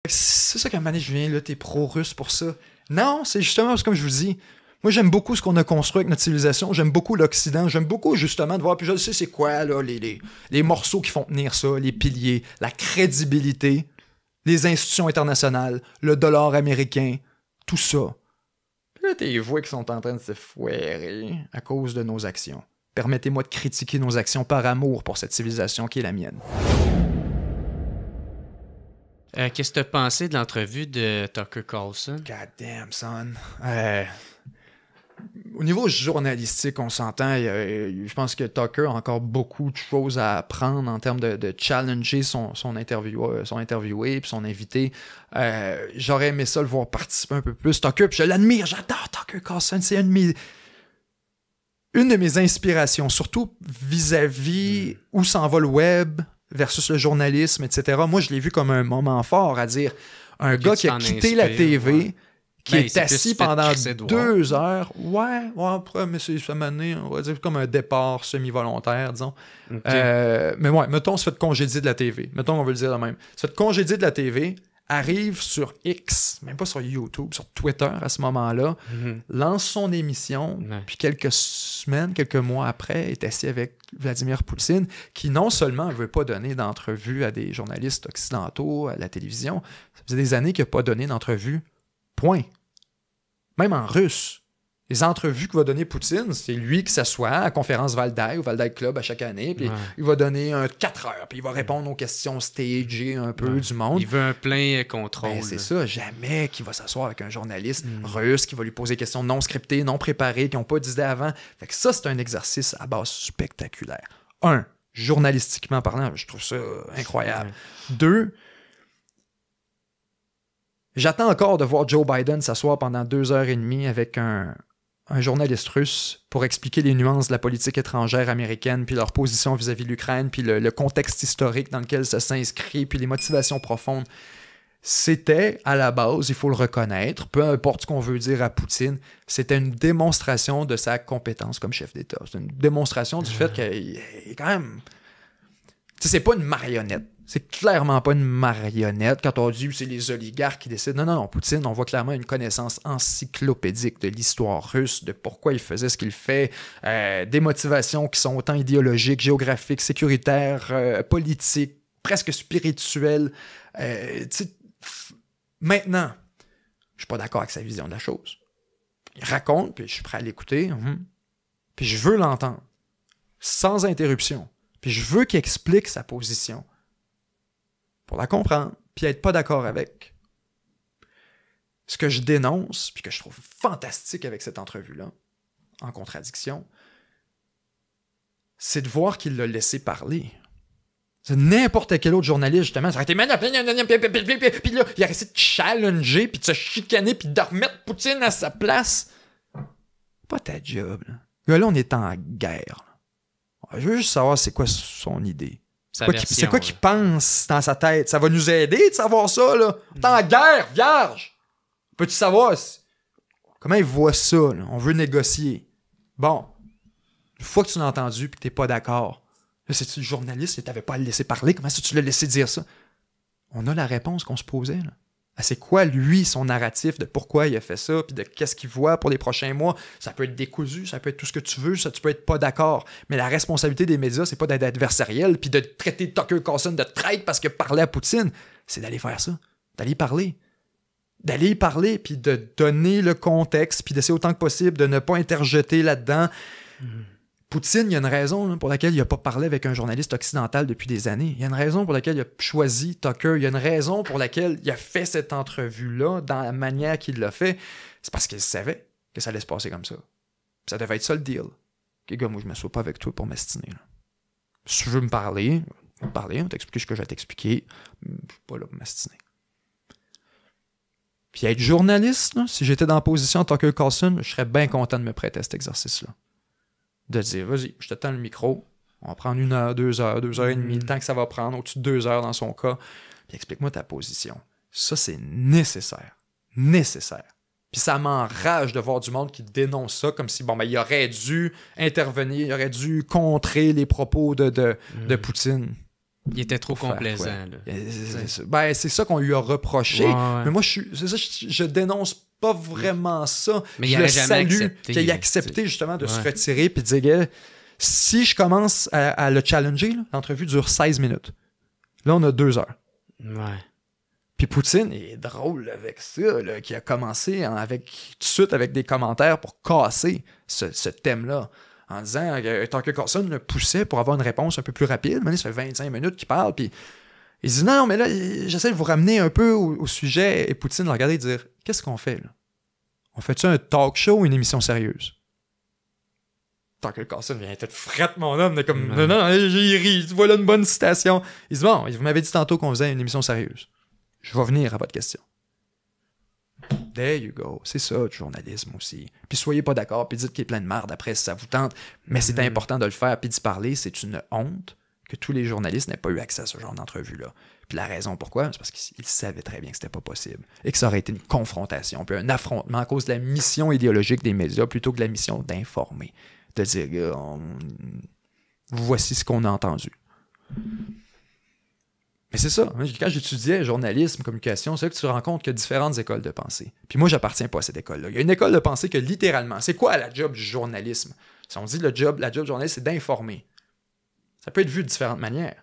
C'est ça qu'à un moment donné, je viens, là, t'es pro-russe pour ça. Non, c'est justement parce que, comme je vous dis, moi, j'aime beaucoup ce qu'on a construit avec notre civilisation. J'aime beaucoup l'Occident. J'aime beaucoup, justement, de voir. Puis je sais, c'est quoi, là, les morceaux qui font tenir ça, les piliers, la crédibilité, les institutions internationales, le dollar américain, tout ça. Puis là, t'es voix qui sont en train de se foirer à cause de nos actions. Permettez-moi de critiquer nos actions par amour pour cette civilisation qui est la mienne. Qu'est-ce que tu as pensé de l'entrevue de Tucker Carlson? God damn, son. Au niveau journalistique, on s'entend. Je pense que Tucker a encore beaucoup de choses à apprendre en termes de challenger son interviewé puis son invité. J'aurais aimé ça le voir participer un peu plus. Tucker, puis je l'admire, j'adore Tucker Carlson. C'est une de mes inspirations, surtout vis-à-vis où s'en va le web versus le journalisme, etc. Moi, je l'ai vu comme un moment fort à dire un gars qui a quitté la TV, qui est assis pendant 2 heures. Ouais, après, mais ça m'a donné, on va dire, comme un départ semi-volontaire, disons. Okay. Mais ouais, mettons, se fait congédier de la TV. Mettons, on veut le dire de même. Se fait congédier de la TV, arrive sur X, même pas sur YouTube, sur Twitter à ce moment-là, lance son émission, puis quelques semaines, quelques mois après, est assis avec Vladimir Poutine, qui non seulement ne veut pas donner d'entrevue à des journalistes occidentaux, à la télévision, ça faisait des années qu'il n'a pas donné d'entrevue, point. Même en russe. Les entrevues que va donner Poutine, c'est lui qui s'assoit à la conférence Valdai, au Valdai Club à chaque année, puis il va donner 4 heures, puis il va répondre aux questions stagées un peu du monde. Il veut un plein contrôle. Ben, c'est ça, jamais qu'il va s'asseoir avec un journaliste russe qui va lui poser des questions non scriptées, non préparées, qui n'ont pas d'idées avant. Fait que ça, c'est un exercice à base spectaculaire. 1, journalistiquement parlant, je trouve ça incroyable. 2, j'attends encore de voir Joe Biden s'asseoir pendant 2h30 avec un journaliste russe pour expliquer les nuances de la politique étrangère américaine, puis leur position vis-à-vis de l'Ukraine, puis le contexte historique dans lequel ça s'inscrit, puis les motivations profondes. C'était, à la base, il faut le reconnaître, peu importe ce qu'on veut dire à Poutine, c'était une démonstration de sa compétence comme chef d'État. C'est une démonstration du fait qu'il est quand même... Tu sais, c'est pas une marionnette. C'est clairement pas une marionnette. Quand on dit que c'est les oligarques qui décident, non, Poutine, on voit clairement une connaissance encyclopédique de l'histoire russe, de pourquoi il faisait ce qu'il fait, des motivations qui sont autant idéologiques, géographiques, sécuritaires, politiques, presque spirituelles. Maintenant, je suis pas d'accord avec sa vision de la chose. Il raconte, puis je suis prêt à l'écouter, puis je veux l'entendre, sans interruption. Puis je veux qu'il explique sa position pour la comprendre, puis être pas d'accord avec. Ce que je dénonce, puis que je trouve fantastique avec cette entrevue-là, en contradiction, c'est de voir qu'il l'a laissé parler. C'est n'importe quel autre journaliste, justement, ça aurait été puis là, il a essayé de challenger, puis de se chicaner, puis de remettre Poutine à sa place. Pas ta job, là. Là, on est en guerre. Je veux juste savoir c'est quoi son idée. C'est quoi qu'il pense dans sa tête. Ça va nous aider de savoir ça, là. T'es en guerre, vierge! Peux-tu savoir comment il voit ça, là? On veut négocier. Bon. Une fois que tu l'as entendu et que t'es pas d'accord, là, c'est-tu le journaliste et t'avais pas à le laisser parler? Comment est-ce que tu l'as laissé dire ça? On a la réponse qu'on se posait, là. C'est quoi, lui, son narratif de pourquoi il a fait ça, puis de qu'est-ce qu'il voit pour les prochains mois. Ça peut être décousu, ça peut être tout ce que tu veux, ça, tu peux être pas d'accord. Mais la responsabilité des médias, c'est pas d'être adversariel, puis de traiter Tucker Carlson de traître parce qu'il parlait à Poutine. C'est d'aller faire ça, d'aller parler. D'aller y parler, puis de donner le contexte, puis d'essayer autant que possible de ne pas interjeter là-dedans. Poutine, il y a une raison pour laquelle il n'a pas parlé avec un journaliste occidental depuis des années. Il y a une raison pour laquelle il a choisi Tucker. Il y a une raison pour laquelle il a fait cette entrevue-là dans la manière qu'il l'a fait. C'est parce qu'il savait que ça allait se passer comme ça. Puis ça devait être ça le deal. OK, gars, moi, je ne m'assois pas avec toi pour m'estiner. Si tu veux me parler, on va t'expliquer ce que je vais t'expliquer. Je ne suis pas là pour m'estiner. Puis être journaliste, là, si j'étais dans la position de Tucker Carlson, je serais bien content de me prêter à cet exercice-là. De dire, vas-y, je te tends le micro, on va prendre 1 heure, 2 heures, 2 heures et demie, le temps que ça va prendre, au-dessus de 2 heures dans son cas, puis explique-moi ta position. Ça, c'est nécessaire. Nécessaire. Puis ça m'enrage de voir du monde qui dénonce ça comme si, il aurait dû intervenir, il aurait dû contrer les propos de Poutine. Il était trop Pour faire complaisant. quoi? Là. Ben, c'est ça qu'on lui a reproché. Ouais. Mais moi, je dénonce pas vraiment ça. Mais je il le aurait jamais salue accepté. qu'il ait accepté justement de se Ouais. retirer puis de dire gars, si je commence à le challenger, là, l'entrevue dure 16 minutes. Là, on a 2 heures. Ouais. Puis Poutine est drôle avec ça, là, qui a commencé tout de suite avec des commentaires pour casser ce thème-là. En disant que Tucker Carlson le poussait pour avoir une réponse un peu plus rapide. Mais là, ça fait 25 minutes qu'il parle. Puis il dit non, mais là, j'essaie de vous ramener un peu au sujet. Et Poutine le regardait et dire qu'est-ce qu'on fait là? On fait-tu un talk show ou une émission sérieuse? Tucker Carlson vient être frette, mon homme. Mais comme non, j'ai ri. Voilà une bonne citation. Il dit bon, vous m'avez dit tantôt qu'on faisait une émission sérieuse. Je vais venir à votre question. There you go. C'est ça, du journalisme aussi. Puis soyez pas d'accord, puis dites qu'il est plein de merde après si ça vous tente. Mais c'est important de le faire, puis d'y parler. C'est une honte que tous les journalistes n'aient pas eu accès à ce genre d'entrevue-là. Puis la raison pourquoi, c'est parce qu'ils savaient très bien que c'était pas possible. Et que ça aurait été une confrontation, puis un affrontement à cause de la mission idéologique des médias plutôt que la mission d'informer. De dire, voici ce qu'on a entendu. Mais c'est ça. Quand j'étudiais journalisme, communication, c'est là que tu te rends compte qu'il y a différentes écoles de pensée. Puis moi, j'appartiens pas à cette école-là. Il y a une école de pensée que littéralement, c'est quoi la job du journalisme? Si on dit la job du journaliste, c'est d'informer. Ça peut être vu de différentes manières.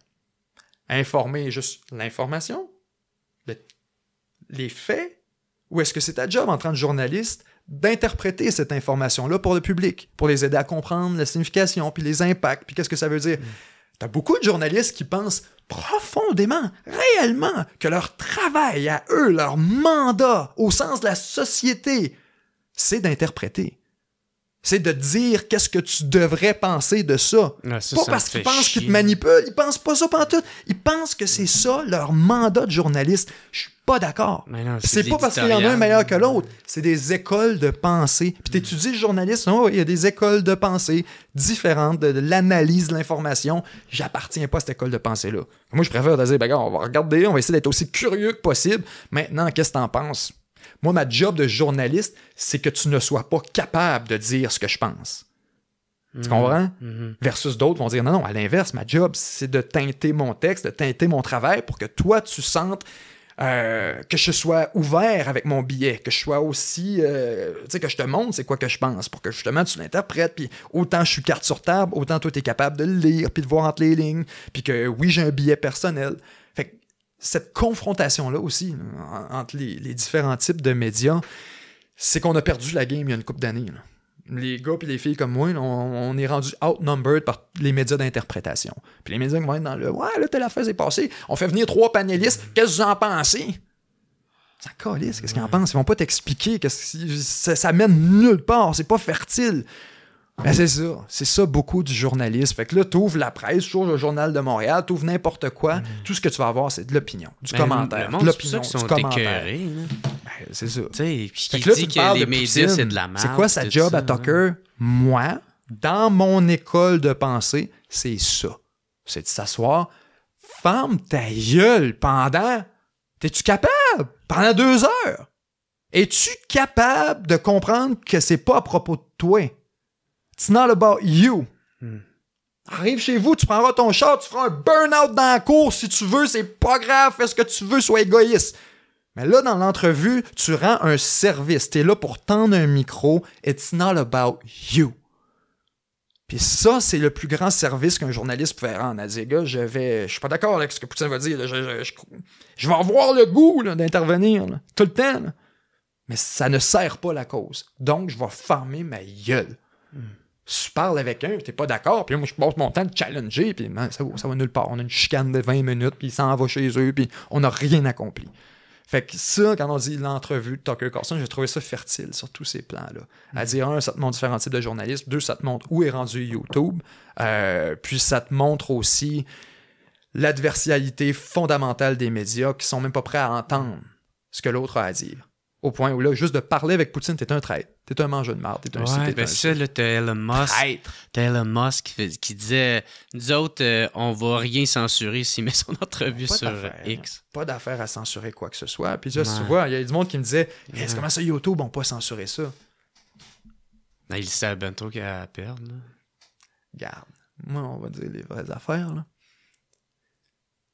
Informer juste l'information, les faits, ou est-ce que c'est ta job en tant que journaliste d'interpréter cette information-là pour le public, pour les aider à comprendre la signification, puis les impacts, puis qu'est-ce que ça veut dire? T'as beaucoup de journalistes qui pensent profondément, réellement, que leur travail à eux, leur mandat, au sens de la société, c'est d'interpréter. C'est de dire qu'est-ce que tu devrais penser de ça. Ah, ça, pas ça parce me qu'ils fait pensent qu'ils te chier. manipulent, ils pensent pas ça pantoute. Ils pensent que c'est ça leur mandat de journaliste. Je suis pas d'accord. Mais non, C'est de pas parce qu'il y en a un l'éditorial. meilleur que l'autre. C'est des écoles de pensée. Puis t'étudies le journalisme, oh, il y a des écoles de pensée différentes de l'analyse de l'information. J'appartiens pas à cette école de pensée-là. Moi, je préfère dire, ben, gars, on va regarder, on va essayer d'être aussi curieux que possible. Maintenant, qu'est-ce que t'en penses? Moi, ma job de journaliste, c'est que tu ne sois pas capable de dire ce que je pense. Tu comprends? Versus d'autres vont dire, non, à l'inverse, ma job, c'est de teinter mon texte, de teinter mon travail pour que toi, tu sentes que je sois ouvert avec mon billet, que je sois aussi, tu sais, que je te montre c'est quoi que je pense, pour que justement tu l'interprètes, puis autant je suis carte sur table, autant toi, tu es capable de le lire, puis de voir entre les lignes, puis que oui, j'ai un billet personnel. Fait que cette confrontation-là aussi, entre les différents types de médias, c'est qu'on a perdu la game il y a une couple d'années, là. Les gars et les filles comme moi, là, on est rendu outnumbered par les médias d'interprétation. Puis les médias qui vont être dans le « Ouais, là, telle affaire s'est passée. On fait venir 3 panélistes. Qu'est-ce que vous en pensez? » Ça calisse. Qu'est-ce qu'ils en pensent? Ils vont pas t'expliquer. Ça mène nulle part. C'est pas fertile. Ben c'est ça. C'est ça beaucoup du journalisme. Fait que là, t'ouvres la presse, t'ouvres le Journal de Montréal, t'ouvres n'importe quoi. Tout ce que tu vas avoir, c'est de l'opinion, du commentaire, le de monde, l'opinion, c'est pour du ça qu'ils sont commentaire. écœurés, là. Ben, c'est ça. Tu sais, puis Fait qui que là, dit tu me parles que les de médias, Poutine. c'est de la merde. C'est quoi sa tout job ça, à Tucker? Moi, dans mon école de pensée, c'est ça. C'est de s'asseoir, ferme ta gueule pendant... T'es-tu capable? Pendant 2 heures? Es-tu capable de comprendre que c'est pas à propos de toi? It's not about you. Arrive chez vous, tu prendras ton char, tu feras un burn-out dans la cour si tu veux, c'est pas grave, fais ce que tu veux, sois égoïste. Mais là, dans l'entrevue, tu rends un service. T'es là pour tendre un micro. It's not about you. Puis ça, c'est le plus grand service qu'un journaliste pouvait rendre. À dire, gars, je suis pas d'accord avec ce que Poutine va dire. Là. Je vais avoir le goût là, d'intervenir là, tout le temps. Là. Mais ça ne sert pas la cause. Donc, je vais fermer ma gueule. Si tu parles avec un, t'es pas d'accord, puis moi, je passe mon temps de challenger, puis ça va nulle part. On a une chicane de 20 minutes, puis il s'en va chez eux, puis on n'a rien accompli. Fait que ça, quand on dit l'entrevue de Tucker Carlson, j'ai trouvé ça fertile sur tous ces plans-là. À dire, 1, ça te montre différents types de journalistes. 2, ça te montre où est rendu YouTube. Puis ça te montre aussi l'adversialité fondamentale des médias qui sont même pas prêts à entendre ce que l'autre a à dire. Au point où là, juste de parler avec Poutine, t'es un traître. T'es un mangeur de marde. T'es un Ouais, ben ça, là, t'as Elon Musk. Traître. T'as Elon Musk qui disait, nous autres, on va rien censurer s'il met son entrevue Pas sur d'affaire, X. Pas d'affaire à censurer quoi que ce soit. Puis là, Ouais. tu vois, il y a du monde qui me disait comment ça, YouTube n'a pas censuré ça? Ben, il sait ben trop qu'il a à perdre. Là. Garde. Moi, on va dire les vraies affaires. Là.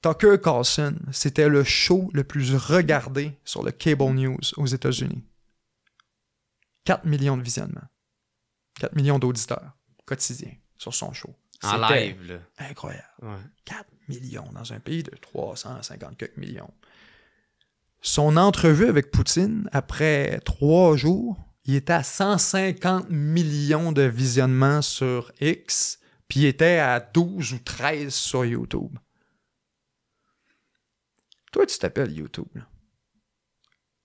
Tucker Carlson, c'était le show le plus regardé sur le cable news aux États-Unis. 4 millions de visionnements. 4 millions d'auditeurs quotidiens sur son show. En C'était live, là. incroyable. Ouais. 4 millions dans un pays de 350 quelques millions. Son entrevue avec Poutine, après 3 jours, il était à 150 millions de visionnements sur X, puis il était à 12 ou 13 sur YouTube. Toi, tu t'appelles YouTube, là.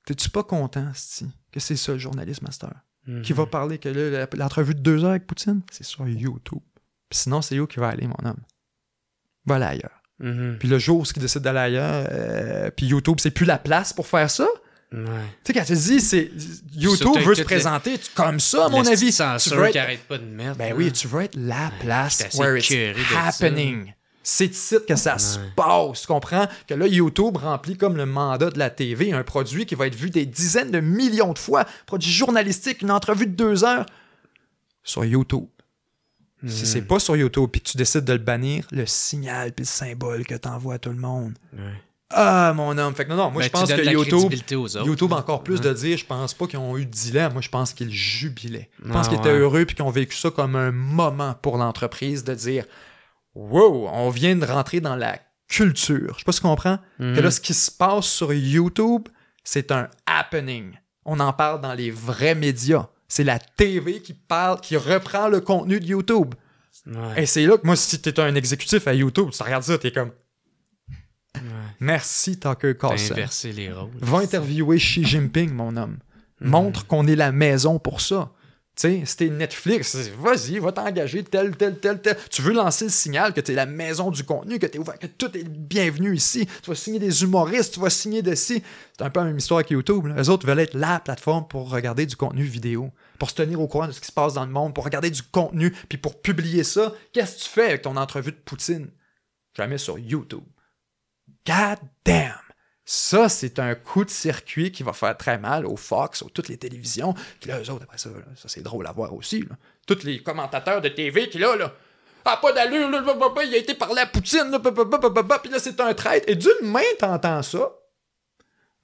T'es-tu pas content, c'ti, que c'est ça le journaliste master? Qui va parler que là, l'entrevue de 2 heures avec Poutine, c'est sur YouTube. Puis sinon, c'est où qui va aller, mon homme? Va aller ailleurs. Puis le jour où il décide d'aller ailleurs, puis YouTube, c'est plus la place pour faire ça. Ouais. Tu sais, quand tu dis, c'est YouTube Surtout veut se avec présenter comme ça, à mon avis. C'est Tu veux être... qui arrête pas de mettre. Ben là. oui, tu veux être la place j'étais assez where it's écœuré de happening. C'est ici que ça se passe. Tu comprends? Que là, YouTube remplit comme le mandat de la TV un produit qui va être vu des dizaines de millions de fois. Produit journalistique, une entrevue de 2 heures sur YouTube. Si c'est pas sur YouTube puis que tu décides de le bannir, le signal puis le symbole que t'envoies à tout le monde. Ouais. Ah, mon homme. Fait que non, moi, je pense que YouTube encore plus de dire, je pense pas qu'ils ont eu de dilemme. Moi, je pense qu'ils jubilaient. Je pense qu'ils étaient heureux puis qu'ils ont vécu ça comme un moment pour l'entreprise de dire wow, on vient de rentrer dans la culture. Je sais pas si tu comprends. Que là, ce qui se passe sur YouTube, c'est un happening. On en parle dans les vrais médias. C'est la TV qui parle, qui reprend le contenu de YouTube. Ouais. Et c'est là que moi, si t'es un exécutif à YouTube, tu regardes ça, t'es comme merci Tucker Carlson. Inverser les rôles. Va interviewer Xi Jinping, mon homme. Montre qu'on est la maison pour ça. Tu sais, c'était Netflix. Vas-y, va t'engager tel. Tu veux lancer le signal que t'es la maison du contenu, que t'es ouvert, que tout est bienvenu ici. Tu vas signer des humoristes, tu vas signer de ci. C'est un peu la même histoire avec YouTube. Là. Eux autres veulent être la plateforme pour regarder du contenu vidéo, pour se tenir au courant de ce qui se passe dans le monde, pour regarder du contenu, puis pour publier ça. Qu'est-ce que tu fais avec ton entrevue de Poutine? Jamais sur YouTube. God damn! Ça, c'est un coup de circuit qui va faire très mal aux Fox, aux toutes les télévisions. Puis là, eux autres, après ça, là, ça c'est drôle à voir aussi. Là. Tous les commentateurs de TV qui là, ah, pas d'allure, là, il a été parlé à Poutine, là, puis là, c'est un traître. Et d'une main, t'entends ça.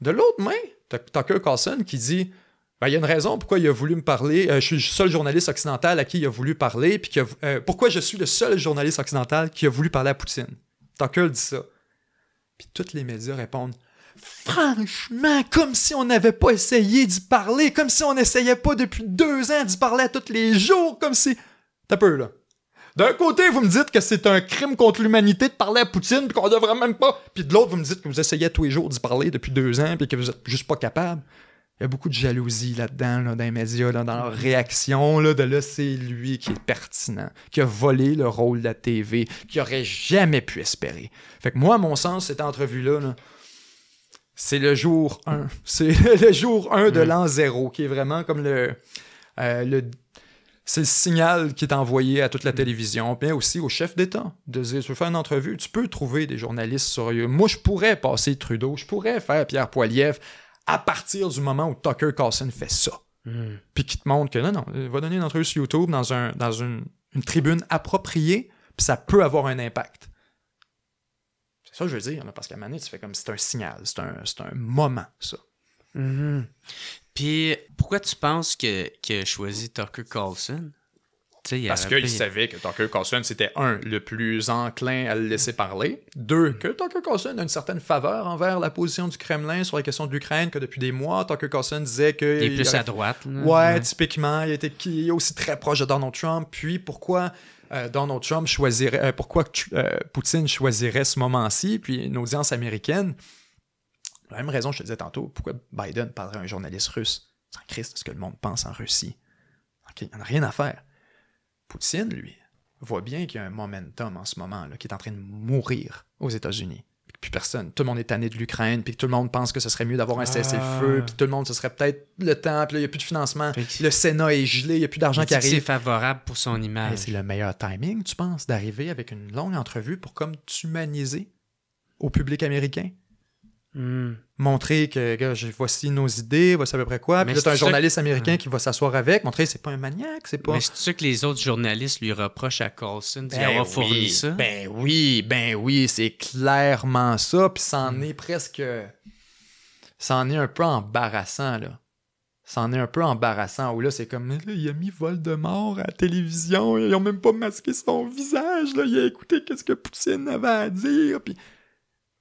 De l'autre main, t'as Tucker Carlson qui dit, ben, il y a une raison pourquoi il a voulu me parler. Je suis le seul journaliste occidental à qui il a voulu parler, puis pourquoi je suis le seul journaliste occidental qui a voulu parler à Poutine. Tucker dit ça. Puis tous les médias répondent, franchement, comme si on n'avait pas essayé d'y parler, comme si on n'essayait pas depuis 2 ans d'y parler à tous les jours, comme si... T'as peur, là. D'un côté, vous me dites que c'est un crime contre l'humanité de parler à Poutine, puis qu'on devrait même pas... Puis de l'autre, vous me dites que vous essayez tous les jours d'y parler depuis 2 ans, puis que vous êtes juste pas capable. Il y a beaucoup de jalousie là-dedans, là, dans les médias, là, dans leur réaction, là, de là, c'est lui qui est pertinent, qui a volé le rôle de la TV, qui aurait jamais pu espérer. Fait que moi, à mon sens, cette entrevue-là, là, c'est le jour 1. C'est le jour 1 de l'an 0, qui est vraiment comme c'est le signal qui est envoyé à toute la télévision, mais aussi au chef d'État, de dire, tu veux faire une entrevue, tu peux trouver des journalistes sérieux. Moi, je pourrais passer Trudeau, je pourrais faire Pierre Poilievre à partir du moment où Tucker Carlson fait ça. Puis qui te montre que non, va donner une entrevue sur YouTube dans une tribune appropriée, puis ça peut avoir un impact. C'est ça que je veux dire, là, parce qu'à un moment donné, tu fais comme c'est un signal, c'est un moment, ça. Puis, pourquoi tu penses qu'il a choisi Tucker Carlson? Parce qu'il savait que Tucker Carlson, c'était le plus enclin à le laisser parler. 2, que Tucker Carlson a une certaine faveur envers la position du Kremlin sur la question de l'Ukraine, que depuis des mois, Tucker Carlson disait que... Il est plus à droite. Là. Ouais, typiquement, il est aussi très proche de Donald Trump. Puis, pourquoi... Donald Trump choisirait... pourquoi Poutine choisirait ce moment-ci, puis une audience américaine. La même raison, je te disais tantôt, pourquoi Biden parlerait à un journaliste russe. C'est en Christ ce que le monde pense en Russie. Okay, il n'y en a rien à faire. Poutine, lui, voit bien qu'il y a un momentum en ce moment, là, qui est en train de mourir aux États-Unis. Puis personne, tout le monde est tanné de l'Ukraine, puis tout le monde pense que ce serait mieux d'avoir un cessez-le-feu, puis tout le monde, ce serait peut-être le temps, puis là, il n'y a plus de financement, le Sénat est gelé, il n'y a plus d'argent qui arrive. C'est favorable pour son image. Et c'est le meilleur timing, tu penses, d'arriver avec une longue entrevue pour comme t'humaniser au public américain? Montrer que, gars, voici nos idées, voici à peu près quoi. Puis là, t'as un journaliste américain qui va s'asseoir avec, montrer que c'est pas un maniaque, c'est pas... Mais c'est ça que les autres journalistes lui reprochent à Coulson d'y avoir fourni ça? Ben oui, c'est clairement ça. Puis c'en est presque... C'en est un peu embarrassant, là. C'en est un peu embarrassant, où là, c'est comme, là, il a mis Voldemort à la télévision, ils ont même pas masqué son visage, là, il a écouté qu'est-ce que Poutine avait à dire, puis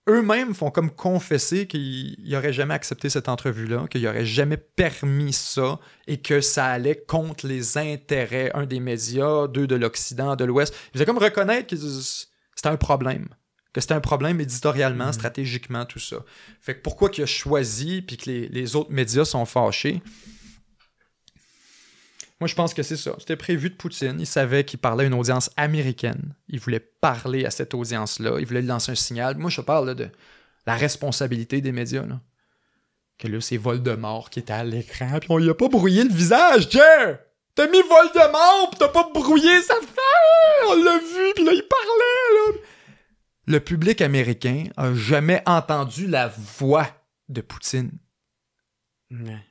eux-mêmes font comme confesser qu'ils n'auraient jamais accepté cette entrevue-là, qu'ils n'auraient jamais permis ça, et que ça allait contre les intérêts, un, des médias, deux, de l'Occident, de l'Ouest. Ils faisaient comme reconnaître que c'était un problème. Que c'était un problème éditorialement, stratégiquement, tout ça. Fait que pourquoi qu'il a choisi, puis que les autres médias sont fâchés? Moi, je pense que c'est ça. C'était prévu de Poutine. Il savait qu'il parlait à une audience américaine. Il voulait parler à cette audience-là. Il voulait lui lancer un signal. Moi, je parle là, de la responsabilité des médias. Là. Que là, c'est Voldemort qui était à l'écran, puis on lui a pas brouillé le visage. Tiens! T'as mis Voldemort, puis t'as pas brouillé sa face! On l'a vu, puis là, il parlait, là! Le public américain a jamais entendu la voix de Poutine. Ouais.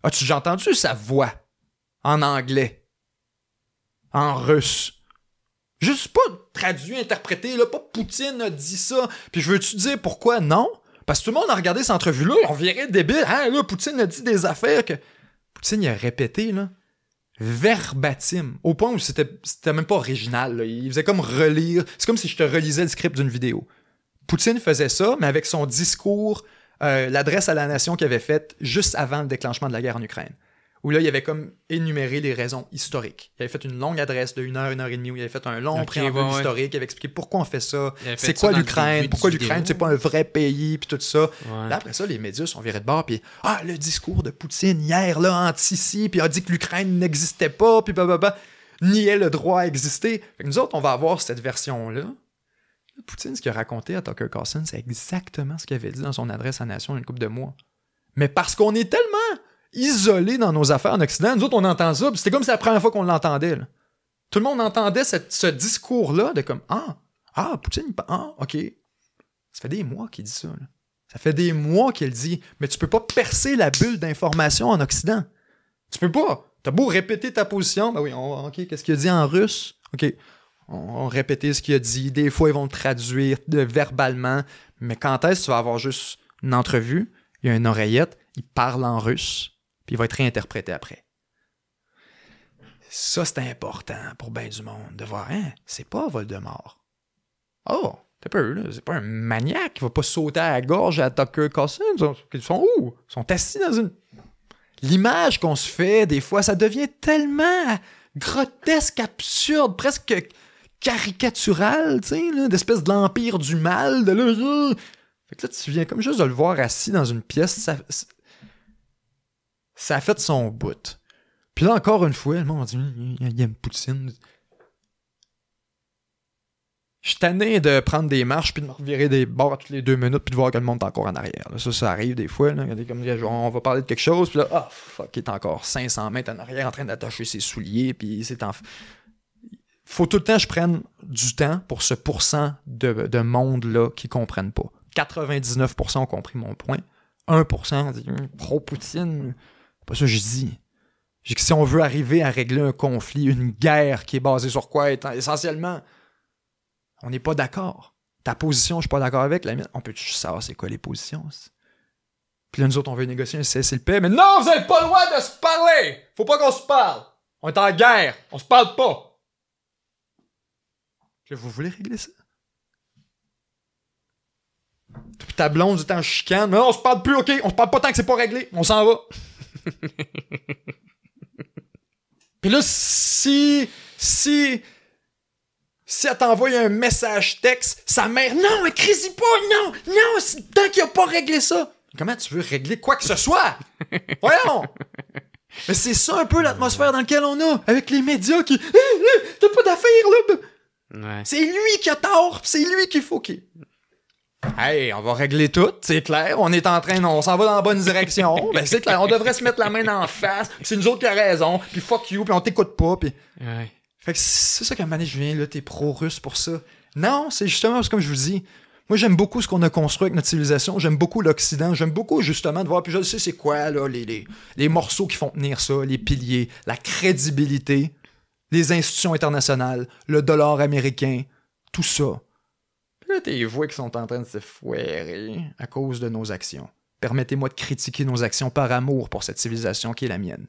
As-tu déjà entendu sa voix? En anglais. En russe. Juste pas traduit, interprété, là, pas Poutine a dit ça. Puis je veux-tu dire pourquoi non? Parce que tout le monde a regardé cette entrevue-là, on verrait débile. Hein, là, Poutine a dit des affaires que... Poutine, il a répété, là. Verbatim, au point où c'était même pas original. Là. Il faisait comme relire. C'est comme si je te relisais le script d'une vidéo. Poutine faisait ça, mais avec son discours, l'adresse à la nation qu'il avait faite juste avant le déclenchement de la guerre en Ukraine. Où là, il avait comme énuméré les raisons historiques. Il avait fait une longue adresse de 1 heure, 1 heure et demie, où il avait fait un long préambule historique, il avait expliqué pourquoi on fait ça, c'est quoi l'Ukraine, pourquoi l'Ukraine, c'est pas un vrai pays, puis tout ça. Ouais. Là, après ça, les médias sont virés de bord, puis le discours de Poutine hier, là, anti-ci, puis a dit que l'Ukraine n'existait pas, puis niait le droit à exister. Fait que nous autres, on va avoir cette version-là. Poutine, ce qu'il a raconté à Tucker Carlson, c'est exactement ce qu'il avait dit dans son adresse à la nation il y a une couple de mois. Mais parce qu'on est tellement isolés dans nos affaires en Occident, nous autres, on entend ça, puis c'était comme si c'était la première fois qu'on l'entendait. Là. Tout le monde entendait ce discours-là de comme Poutine, ok. Ça fait des mois qu'il dit ça. Là. Ça fait des mois qu'il dit, mais tu peux pas percer la bulle d'information en Occident. Tu peux pas. T'as beau répéter ta position, ben oui, ok, qu'est-ce qu'il a dit en russe? Ok, on répéter ce qu'il a dit. Des fois, ils vont le traduire verbalement, mais quand est-ce que tu vas avoir juste une entrevue, il y a une oreillette, il parle en russe, puis il va être réinterprété après. Ça, c'est important pour bien du monde, de voir, c'est pas Voldemort. Oh, t'as peur, là, c'est pas un maniaque qui va pas sauter à la gorge à Tucker Carlson. Ils sont où? Ils sont assis dans une... L'image qu'on se fait, des fois, ça devient tellement grotesque, absurde, presque caricatural, tu sais, d'espèce de l'empire du mal, de là... Fait que là, tu viens comme juste de le voir assis dans une pièce, ça a fait son bout. Puis là, encore une fois, le monde dit il aime Poutine. Je suis tanné de prendre des marches puis de me revirer des bords à toutes les 2 minutes puis de voir que le monde est encore en arrière. Là, ça arrive des fois. Là, comme, on va parler de quelque chose, puis là, fuck, il est encore 500 mètres en arrière en train d'attacher ses souliers, puis c'est faut tout le temps que je prenne du temps pour ce pourcent de monde-là qui comprennent pas. 99% ont compris mon point. 1% dit pro-Poutine. C'est pas ça que je dis. Je dis que si on veut arriver à régler un conflit, une guerre qui est basée sur quoi? Essentiellement, on n'est pas d'accord. Ta position, je suis pas d'accord avec. La mienne, on peut juste savoir c'est quoi les positions. Puis là, nous autres, on veut négocier un cessez-le-paix. Mais non, vous n'avez pas le droit de se parler! Faut pas qu'on se parle! On est en guerre! On se parle pas! Puis là, vous voulez régler ça? Puis ta blonde du temps chicane. Mais non, on se parle plus, ok? On se parle pas tant que c'est pas réglé. On s'en va. Puis là, si elle t'envoie un message texte, sa mère, non, écris-y pas, non, tant qu'il a pas réglé ça. Comment tu veux régler quoi que ce soit? Voyons! Mais c'est ça un peu l'atmosphère dans laquelle on a, avec les médias qui, t'as pas d'affaires, là. Ouais. C'est lui qui a tort, c'est lui qu'il faut qu'il... Hey, on va régler tout, c'est clair. On s'en va dans la bonne direction. Ben, c'est clair, on devrait se mettre la main en face. C'est nous autres qui a raison. Puis fuck you, puis on t'écoute pas. Puis... Ouais. Fait que c'est ça qu'à un moment donné, je viens, là, t'es pro-russe pour ça. Non, c'est justement, comme je vous dis, Moi, j'aime beaucoup ce qu'on a construit avec notre civilisation. J'aime beaucoup l'Occident. J'aime beaucoup, justement, de voir, puis je sais c'est quoi, là, les morceaux qui font tenir ça, les piliers, la crédibilité, les institutions internationales, le dollar américain, tout ça. Puis là, t'es voix qui sont en train de se foirer à cause de nos actions. Permettez-moi de critiquer nos actions par amour pour cette civilisation qui est la mienne.